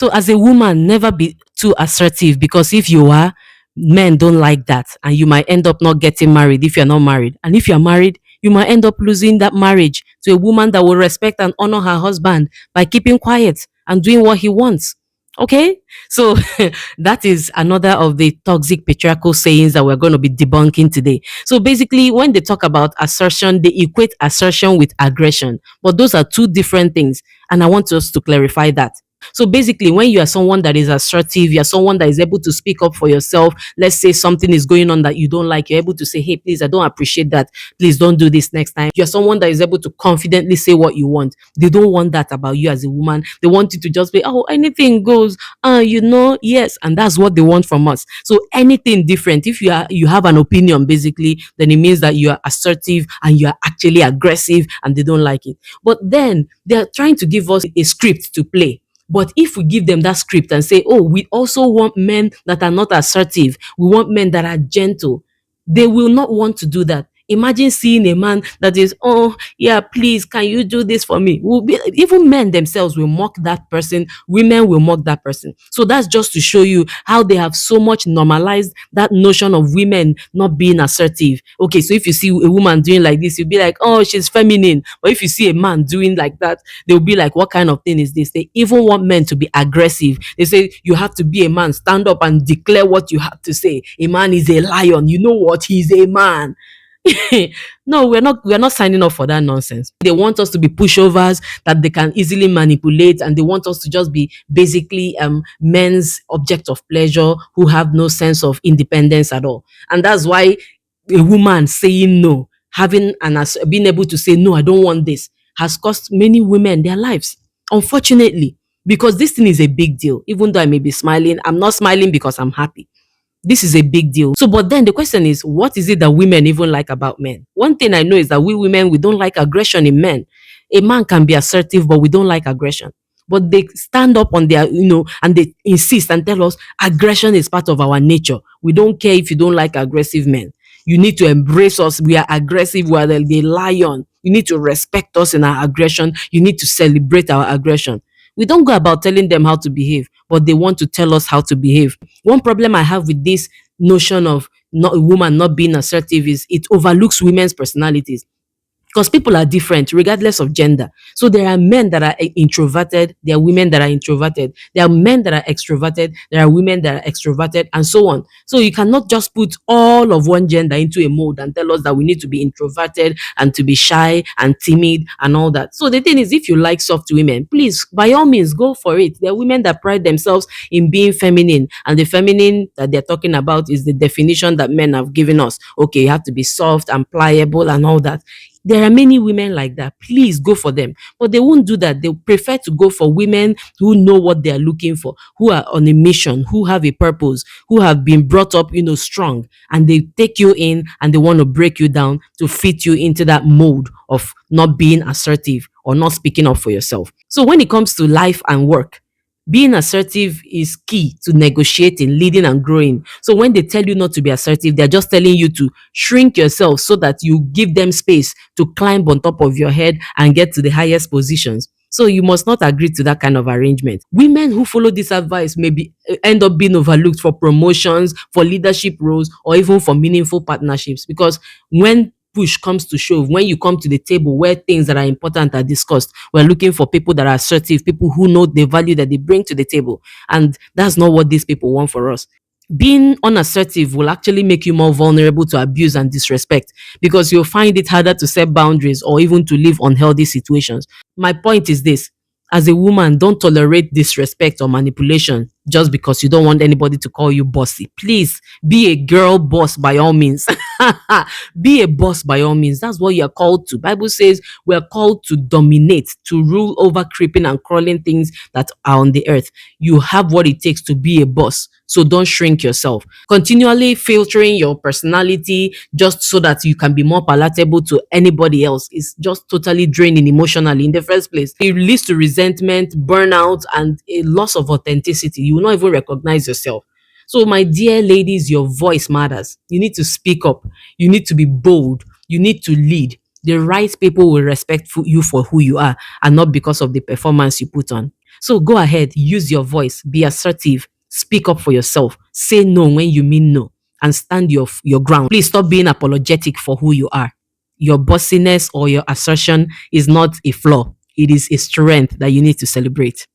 So as a woman, never be too assertive, because if you are, men don't like that, and you might end up not getting married if you're not married. And if you're married, you might end up losing that marriage to a woman that will respect and honor her husband by keeping quiet and doing what he wants. Okay? So that is another of the toxic patriarchal sayings that we're going to be debunking today. So basically, when they talk about assertion, they equate assertion with aggression. But those are two different things. And I want us to clarify that. So basically, when you are someone that is assertive, you're someone that is able to speak up for yourself. Let's say something is going on that you don't like, you're able to say, hey, please, I don't appreciate that. Please don't do this next time. You're someone that is able to confidently say what you want. They don't want that about you as a woman. They want you to just be, oh, anything goes, yes. And that's what they want from us. So anything different, if you have an opinion, basically, then it means that you are assertive and you are actually aggressive and they don't like it. But then they're trying to give us a script to play. But if we give them that script and say, oh, we also want men that are not assertive, we want men that are gentle, they will not want to do that. Imagine seeing a man that is, oh, yeah, please, can you do this for me? Even men themselves will mock that person. Women will mock that person. So that's just to show you how they have so much normalized that notion of women not being assertive. Okay, so if you see a woman doing like this, you'll be like, oh, she's feminine. But if you see a man doing like that, they'll be like, what kind of thing is this? They even want men to be aggressive. They say, you have to be a man, stand up and declare what you have to say. A man is a lion. You know what? He's a man. No, we're not signing up for that nonsense. They want us to be pushovers that they can easily manipulate, and they want us to just be basically men's object of pleasure who have no sense of independence at all. And that's why a woman saying no, being able to say no, I don't want this, has cost many women their lives, unfortunately, because this thing is a big deal. Even though I may be smiling, I'm not smiling because I'm happy. This is a big deal. So, but then the question is, what is it that women even like about men? One thing I know is that we women, we don't like aggression in men. A man can be assertive, but we don't like aggression. But they stand up on their, and they insist and tell us aggression is part of our nature. We don't care if you don't like aggressive men. You need to embrace us. We are aggressive. We are the lion. You need to respect us in our aggression. You need to celebrate our aggression. We don't go about telling them how to behave, but they want to tell us how to behave. One problem I have with this notion of not a woman not being assertive is it overlooks women's personalities, because people are different regardless of gender. So there are men that are introverted, there are women that are introverted, there are men that are extroverted, there are women that are extroverted, and so on. So you cannot just put all of one gender into a mold and tell us that we need to be introverted and to be shy and timid and all that. So the thing is, if you like soft women, please, by all means, go for it. There are women that pride themselves in being feminine, and the feminine that they're talking about is the definition that men have given us. Okay, you have to be soft and pliable and all that. There are many women like that. Please go for them. But they won't do that. They prefer to go for women who know what they are looking for, who are on a mission, who have a purpose, who have been brought up, strong. And they take you in and they want to break you down to fit you into that mold of not being assertive or not speaking up for yourself. So when it comes to life and work, being assertive is key to negotiating, leading, and growing. So when they tell you not to be assertive, they're just telling you to shrink yourself so that you give them space to climb on top of your head and get to the highest positions. So you must not agree to that kind of arrangement. Women who follow this advice end up being overlooked for promotions, for leadership roles, or even for meaningful partnerships. Because when push comes to shove, when you come to the table where things that are important are discussed, we're looking for people that are assertive, people who know the value that they bring to the table. And that's not what these people want for us. Being unassertive will actually make you more vulnerable to abuse and disrespect, because you'll find it harder to set boundaries or even to live unhealthy situations. My point is this: as a woman, don't tolerate disrespect or manipulation just because you don't want anybody to call you bossy. Please be a girl boss by all means. Be a boss by all means. That's what you're called to. Bible says we're called to dominate, to rule over creeping and crawling things that are on the earth. You have what it takes to be a boss. So don't shrink yourself. Continually filtering your personality just so that you can be more palatable to anybody else is just totally draining emotionally in the first place. It leads to resentment, burnout, and a loss of authenticity. You will not even recognize yourself. So, my dear ladies, your voice matters. You need to speak up. You need to be bold. You need to lead. The right people will respect you for who you are and not because of the performance you put on. So go ahead, use your voice, be assertive, speak up for yourself, say no when you mean no, and stand your ground. Please stop being apologetic for who you are. Your bossiness or your assertion is not a flaw. It is a strength that you need to celebrate.